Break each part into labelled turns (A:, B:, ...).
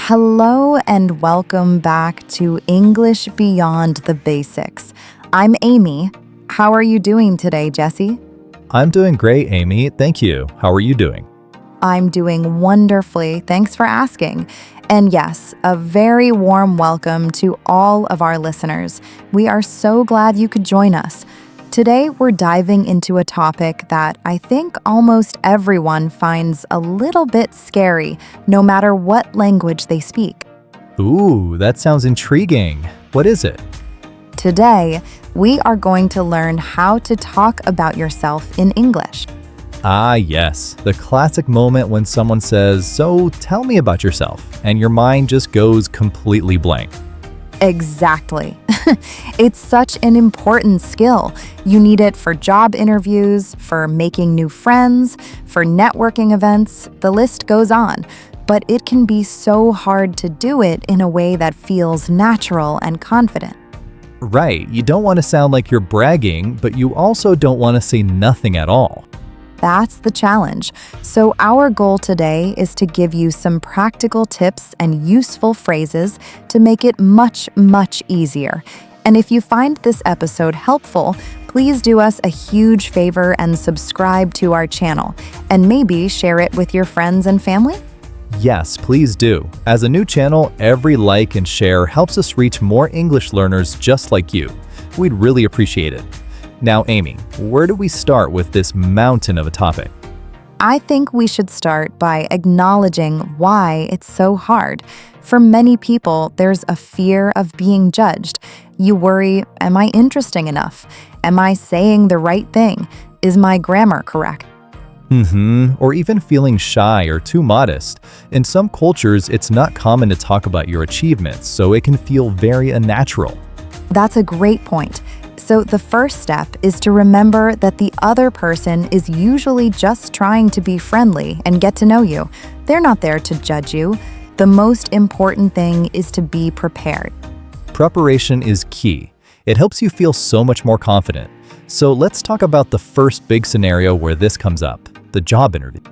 A: Hello and welcome back to English Beyond the Basics. I'm Amy. How are you doing today, Jesse?
B: I'm doing great, Amy. Thank you. How are you doing?
A: I'm doing wonderfully. Thanks for asking. And yes, a very warm welcome to all of our listeners. We are so glad you could join us. Today, we're diving into a topic that I think almost everyone finds a little bit scary, no matter what language they speak.
B: Ooh, that sounds intriguing. What is it?
A: Today, we are going to learn how to talk about yourself in English.
B: Ah, yes, the classic moment when someone says, "So tell me about yourself," and your mind just goes completely blank.
A: Exactly. It's such an important skill. You need it for job interviews, for making new friends, for networking events, the list goes on. But it can be so hard to do it in a way that feels natural and confident.
B: Right, you don't want to sound like you're bragging, but you also don't want to say nothing at all.
A: That's the challenge. So our goal today is to give you some practical tips and useful phrases to make it much, much easier. And if you find this episode helpful, please do us a huge favor and subscribe to our channel, and maybe share it with your friends and family.
B: Yes, please do. As a new channel, every like and share helps us reach more English learners just like you. We'd really appreciate it. Now, Amy, where do we start with this mountain of a topic?
A: I think we should start by acknowledging why it's so hard. For many people, there's a fear of being judged. You worry, am I interesting enough? Am I saying the right thing? Is my grammar correct?
B: Or even feeling shy or too modest. In some cultures, it's not common to talk about your achievements, so it can feel very unnatural.
A: That's a great point. So the first step is to remember that the other person is usually just trying to be friendly and get to know you. They're not there to judge you. The most important thing is to be prepared.
B: Preparation is key. It helps you feel so much more confident. So let's talk about the first big scenario where this comes up, the job interview.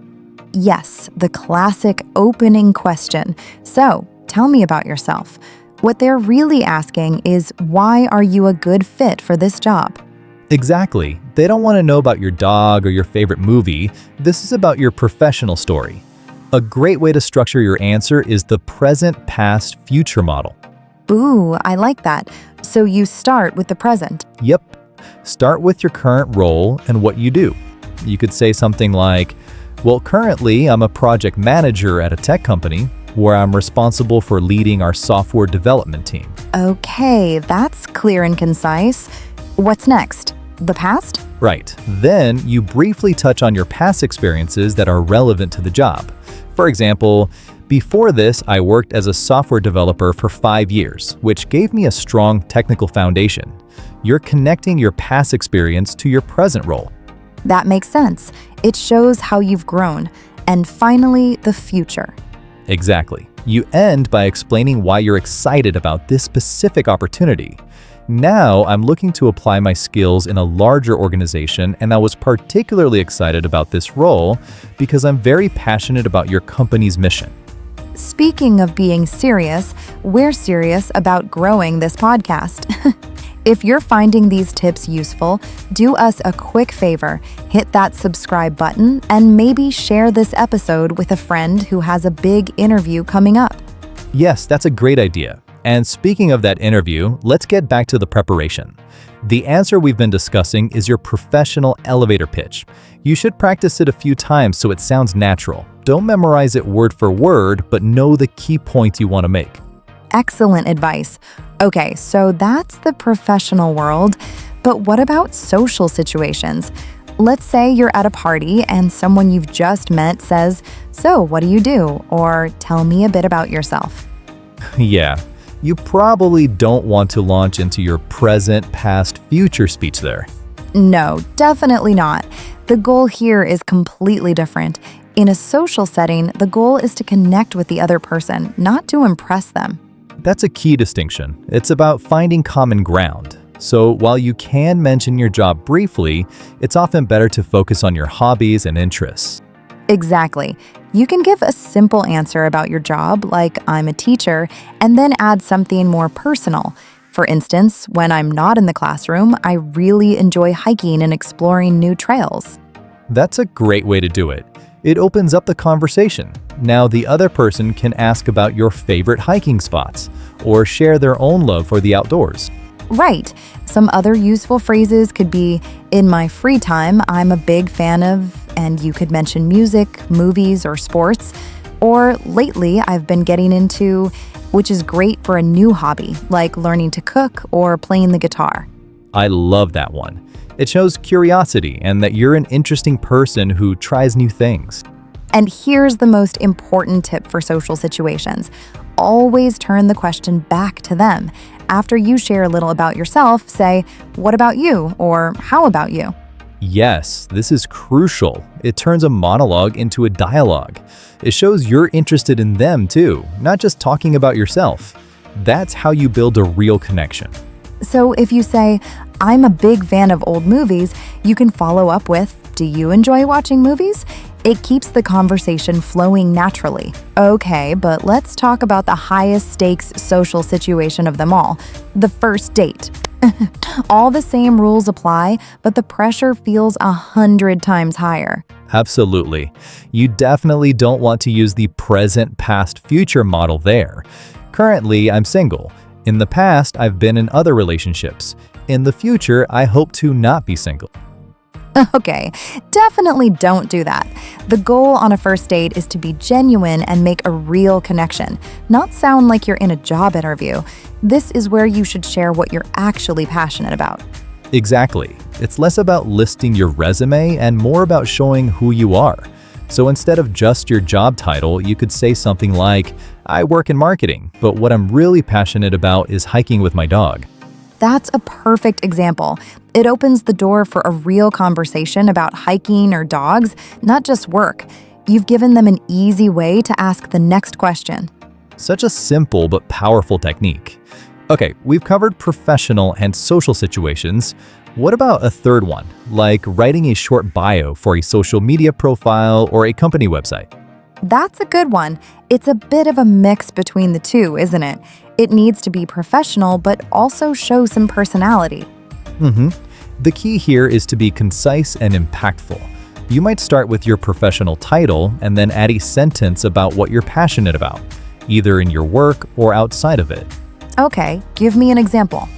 A: Yes, the classic opening question. So, tell me about yourself. What they're really asking is, why are you a good fit for this job?
B: Exactly. They don't want to know about your dog or your favorite movie. This is about your professional story. A great way to structure your answer is the present, past, future model.
A: Ooh, I like that. So you start with the present.
B: Yep. Start with your current role and what you do. You could say something like, well, currently I'm a project manager at a tech company where I'm responsible for leading our software development team.
A: Okay, that's clear and concise. What's next? The past?
B: Right. Then you briefly touch on your past experiences that are relevant to the job. For example, before this, I worked as a software developer for 5 years, which gave me a strong technical foundation. You're connecting your past experience to your present role.
A: That makes sense. It shows how you've grown. And finally, the future.
B: Exactly. You end by explaining why you're excited about this specific opportunity. Now, I'm looking to apply my skills in a larger organization, and I was particularly excited about this role because I'm very passionate about your company's mission.
A: Speaking of being serious, we're serious about growing this podcast. If you're finding these tips useful, do us a quick favor, hit that subscribe button, and maybe share this episode with a friend who has a big interview coming up.
B: Yes, that's a great idea. And speaking of that interview, let's get back to the preparation. The answer we've been discussing is your professional elevator pitch. You should practice it a few times so it sounds natural. Don't memorize it word for word, but know the key points you want to make.
A: Excellent advice. Okay, so that's the professional world, but what about social situations? Let's say you're at a party and someone you've just met says, "So, what do you do?" or "Tell me a bit about yourself."
B: Yeah, you probably don't want to launch into your present, past, future speech there.
A: No, definitely not. The goal here is completely different. In a social setting, the goal is to connect with the other person, not to impress them.
B: That's a key distinction. It's about finding common ground. So while you can mention your job briefly, it's often better to focus on your hobbies and interests.
A: Exactly. You can give a simple answer about your job, like I'm a teacher, and then add something more personal. For instance, when I'm not in the classroom, I really enjoy hiking and exploring new trails.
B: That's a great way to do it. It opens up the conversation. Now the other person can ask about your favorite hiking spots or share their own love for the outdoors.
A: Right. Some other useful phrases could be, in my free time, I'm a big fan of, and you could mention music, movies, or sports. Or lately, I've been getting into, which is great for a new hobby, like learning to cook or playing the guitar.
B: I love that one. It shows curiosity and that you're an interesting person who tries new things.
A: And here's the most important tip for social situations. Always turn the question back to them. After you share a little about yourself, say, "What about you?" or "How about you?"
B: Yes, this is crucial. It turns a monologue into a dialogue. It shows you're interested in them too, not just talking about yourself. That's how you build a real connection.
A: So if you say, "I'm a big fan of old movies," you can follow up with, "Do you enjoy watching movies?" It keeps the conversation flowing naturally. Okay, but let's talk about the highest stakes social situation of them all, the first date. All the same rules apply, but the pressure feels 100 times higher.
B: Absolutely. You definitely don't want to use the present, past, future model there. Currently, I'm single. In the past, I've been in other relationships. In the future, I hope to not be single.
A: Okay, definitely don't do that. The goal on a first date is to be genuine and make a real connection, not sound like you're in a job interview. This is where you should share what you're actually passionate about.
B: Exactly. It's less about listing your resume and more about showing who you are. So instead of just your job title, you could say something like, "I work in marketing, but what I'm really passionate about is hiking with my dog."
A: That's a perfect example. It opens the door for a real conversation about hiking or dogs, not just work. You've given them an easy way to ask the next question.
B: Such a simple but powerful technique. Okay, we've covered professional and social situations. What about a third one, like writing a short bio for a social media profile or a company website?
A: That's a good one. It's a bit of a mix between the two, isn't it? It needs to be professional, but also show some personality.
B: The key here is to be concise and impactful. You might start with your professional title and then add a sentence about what you're passionate about, either in your work or outside of it.
A: Okay, give me an example.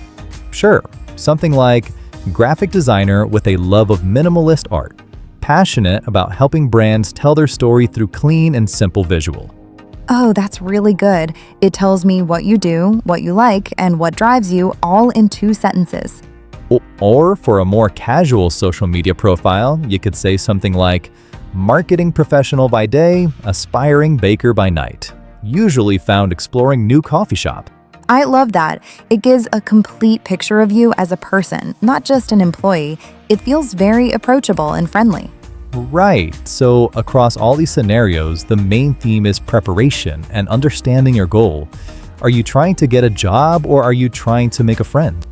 B: Sure, something like graphic designer with a love of minimalist art, passionate about helping brands tell their story through clean and simple visual.
A: Oh, that's really good. It tells me what you do, what you like, and what drives you all in 2 sentences.
B: Or for a more casual social media profile, you could say something like, marketing professional by day, aspiring baker by night, usually found exploring new coffee shop.
A: I love that. It gives a complete picture of you as a person, not just an employee. It feels very approachable and friendly.
B: Right, so across all these scenarios, the main theme is preparation and understanding your goal. Are you trying to get a job or are you trying to make a friend?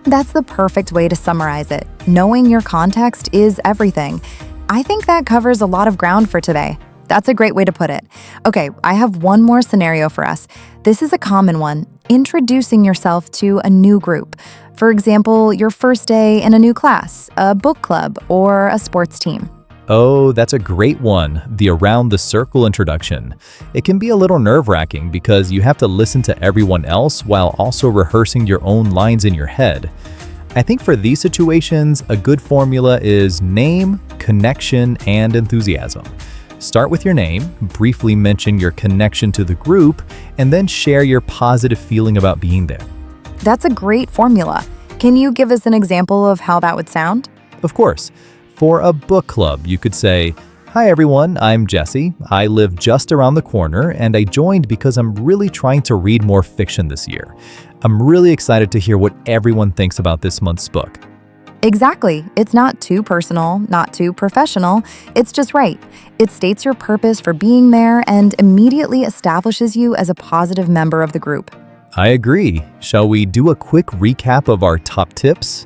A: That's the perfect way to summarize it. Knowing your context is everything. I think that covers a lot of ground for today. That's a great way to put it. Okay, I have one more scenario for us. This is a common one, introducing yourself to a new group. For example, your first day in a new class, a book club, or a sports team.
B: Oh, that's a great one, the around the circle introduction. It can be a little nerve-wracking because you have to listen to everyone else while also rehearsing your own lines in your head. I think for these situations, a good formula is name, connection, and enthusiasm. Start with your name, briefly mention your connection to the group, and then share your positive feeling about being there.
A: That's a great formula. Can you give us an example of how that would sound?
B: Of course. For a book club, you could say, "Hi everyone, I'm Jesse. I live just around the corner and I joined because I'm really trying to read more fiction this year. I'm really excited to hear what everyone thinks about this month's book."
A: Exactly. It's not too personal, not too professional. It's just right. It states your purpose for being there and immediately establishes you as a positive member of the group.
B: I agree. Shall we do a quick recap of our top tips?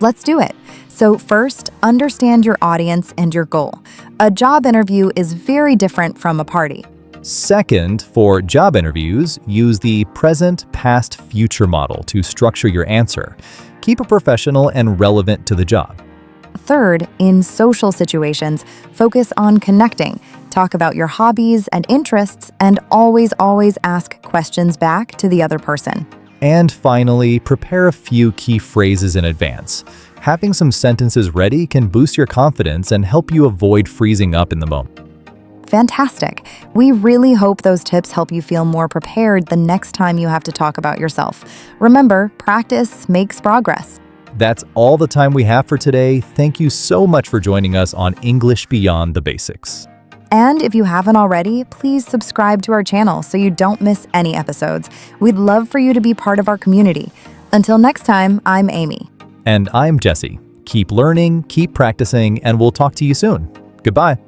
A: Let's do it. So first, understand your audience and your goal. A job interview is very different from a party.
B: Second, for job interviews, use the present, past, future model to structure your answer. Keep it professional and relevant to the job.
A: Third, in social situations, focus on connecting. Talk about your hobbies and interests, and always ask questions back to the other person.
B: And finally, prepare a few key phrases in advance. Having some sentences ready can boost your confidence and help you avoid freezing up in the moment.
A: Fantastic. We really hope those tips help you feel more prepared the next time you have to talk about yourself. Remember, practice makes progress.
B: That's all the time we have for today. Thank you so much for joining us on English Beyond the Basics.
A: And if you haven't already, please subscribe to our channel so you don't miss any episodes. We'd love for you to be part of our community. Until next time, I'm Amy.
B: And I'm Jesse. Keep learning, keep practicing, and we'll talk to you soon. Goodbye.